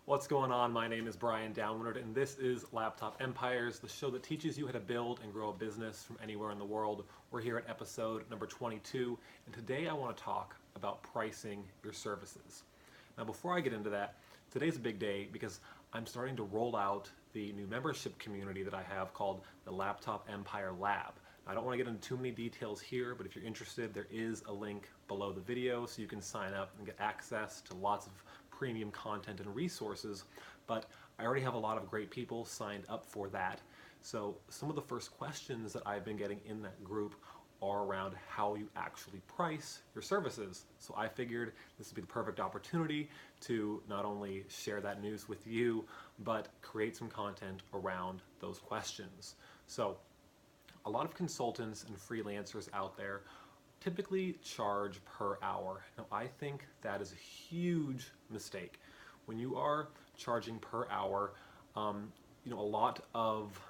What's going on? My name is Brian Downward, and this is Laptop Empires, the show that teaches you how to build and grow a business from anywhere in the world. We're here at episode number 22, and today I want to talk about pricing your services. Now, before I get into that, today's a big day because I'm starting to roll out the new membership community that I have called the Laptop Empire Lab. I don't want to get into too many details here, but if you're interested, there is a link below the video so you can sign up and get access to lots of premium content and resources. But I already have a lot of great people signed up for that. So some of the first questions that I've been getting in that group are around how you actually price your services. So I figured this would be the perfect opportunity to not only share that news with you, but create some content around those questions. So a lot of consultants and freelancers out there typically charge per hour. Now, I think that is a huge mistake. When you are charging per hour, a lot of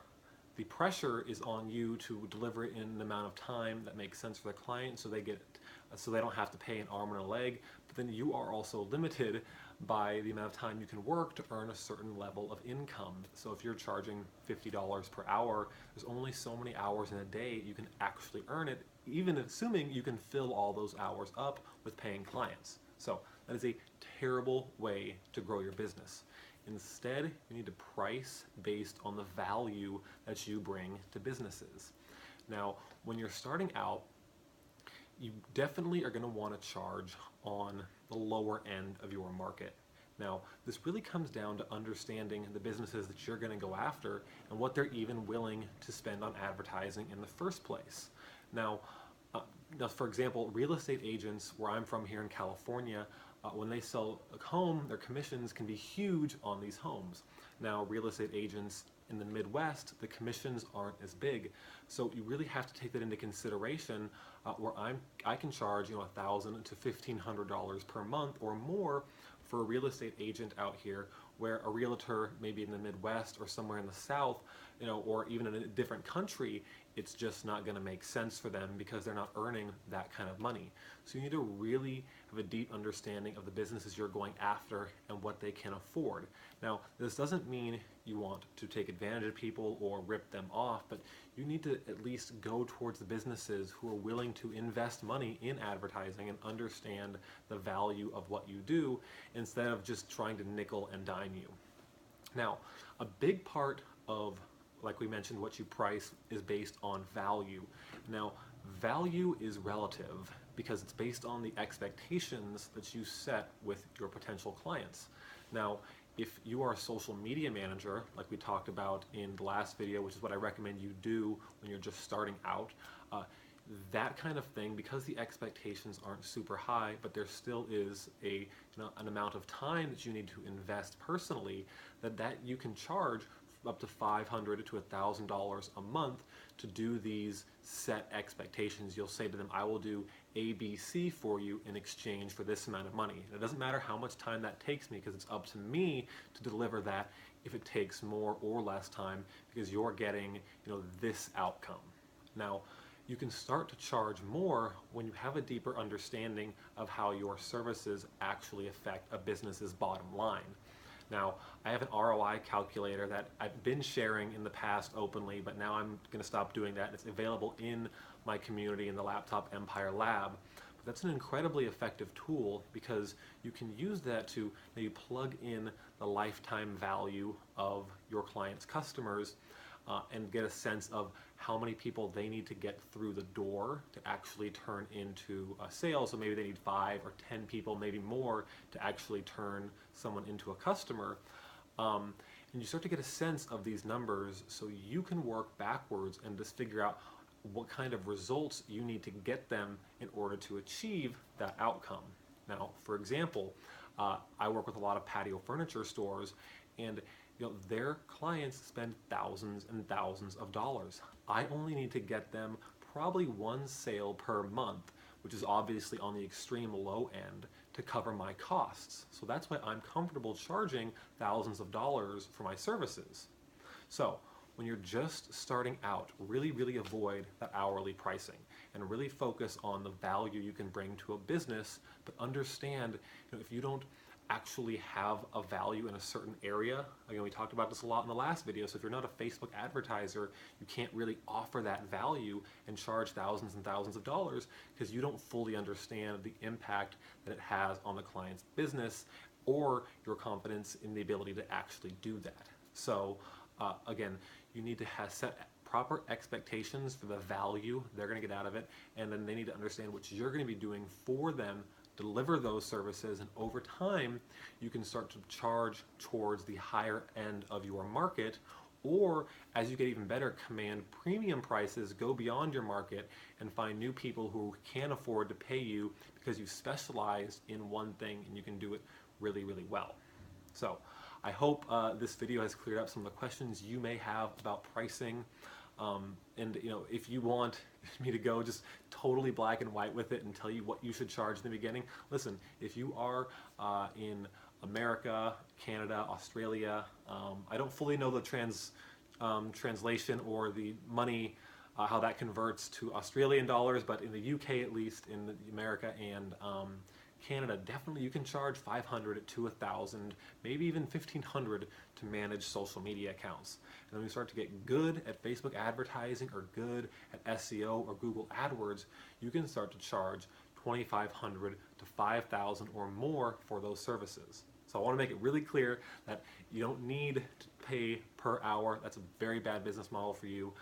the pressure is on you to deliver it in an amount of time that makes sense for the client, so they don't have to pay an arm and a leg. But then you are also limited by the amount of time you can work to earn a certain level of income. So if you're charging $50 per hour, there's only so many hours in a day you can actually earn it, even assuming you can fill all those hours up with paying clients. So that is a terrible way to grow your business. Instead, you need to price based on the value that you bring to businesses. Now, when you're starting out, you definitely are going to want to charge on the lower end of your market. Now, this really comes down to understanding the businesses that you're going to go after and what they're even willing to spend on advertising in the first place. Now, for example, real estate agents where I'm from here in California, when they sell a home, their commissions can be huge on these homes. Now, real estate agents in the Midwest, the commissions aren't as big. So you really have to take that into consideration where I can charge $1,000 to $1,500 per month or more for a real estate agent out here, where a realtor maybe in the Midwest or somewhere in the South, or even in a different country, it's just not going to make sense for them because they're not earning that kind of money. So you need to really have a deep understanding of the businesses you're going after and what they can afford. Now, this doesn't mean you want to take advantage of people or rip them off, but you need to at least go towards the businesses who are willing to invest money in advertising and understand the value of what you do instead of just trying to nickel and dime you. Now, a big part of, like we mentioned, what you price is based on value. Now, value is relative because it's based on the expectations that you set with your potential clients. Now, if you are a social media manager, like we talked about in the last video, which is what I recommend you do when you're just starting out, that kind of thing, because the expectations aren't super high, but there still is an amount of time that you need to invest personally, that you can charge up to $500 to $1,000 a month to do these set expectations. You'll say to them, I will do ABC for you in exchange for this amount of money. And it doesn't matter how much time that takes me, because it's up to me to deliver that if it takes more or less time, because you're getting this outcome. Now, you can start to charge more when you have a deeper understanding of how your services actually affect a business's bottom line. Now, I have an ROI calculator that I've been sharing in the past openly, but now I'm going to stop doing that. It's available in my community in the Laptop Empire Lab. But that's an incredibly effective tool because you can use that to maybe plug in the lifetime value of your client's customers and get a sense of how many people they need to get through the door to actually turn into a sale. So maybe they need 5 or 10 people, maybe more, to actually turn someone into a customer. And you start to get a sense of these numbers so you can work backwards and just figure out what kind of results you need to get them in order to achieve that outcome. Now, for example, I work with a lot of patio furniture stores, and their clients spend thousands and thousands of dollars. I only need to get them probably one sale per month, which is obviously on the extreme low end, to cover my costs. So that's why I'm comfortable charging thousands of dollars for my services. So when you're just starting out, really avoid that hourly pricing and really focus on the value you can bring to a business, but understand if you don't actually have a value in a certain area. Again, we talked about this a lot in the last video. So if you're not a Facebook advertiser, you can't really offer that value and charge thousands and thousands of dollars because you don't fully understand the impact that it has on the client's business or your confidence in the ability to actually do that. So again, you need to set proper expectations for the value they're going to get out of it, and then they need to understand what you're going to be doing for them, deliver those services, and over time you can start to charge towards the higher end of your market, or as you get even better, command premium prices, go beyond your market and find new people who can afford to pay you because you specialize in one thing and you can do it really, really well. So I hope this video has cleared up some of the questions you may have about pricing. And if you want me to go just totally black and white with it and tell you what you should charge in the beginning, listen, if you are in America, Canada, Australia, I don't fully know the translation or the money, how that converts to Australian dollars, but in the UK at least, in America and Canada, definitely you can charge $500 to $1,000, maybe even $1,500 to manage social media accounts. And when you start to get good at Facebook advertising or good at SEO or Google AdWords, you can start to charge $2,500 to $5,000 or more for those services. So I want to make it really clear that you don't need to pay per hour. That's a very bad business model for you.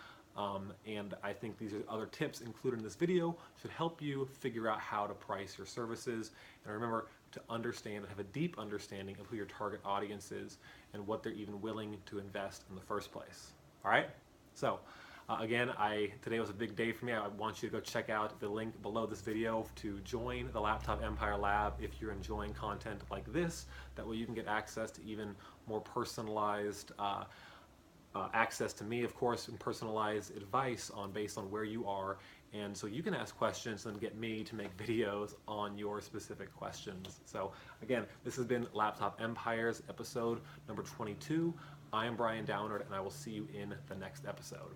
And I think these are other tips included in this video should help you figure out how to price your services. And remember to understand and have a deep understanding of who your target audience is and what they're even willing to invest in the first place. All right? So again, today was a big day for me. I want you to go check out the link below this video to join the Laptop Empire Lab if you're enjoying content like this. That way you can get access to even more personalized access to me, of course, and personalized advice based on where you are, and so you can ask questions and get me to make videos on your specific questions. So again, this has been Laptop Empires episode number 22. I am Brian Downard, and I will see you in the next episode.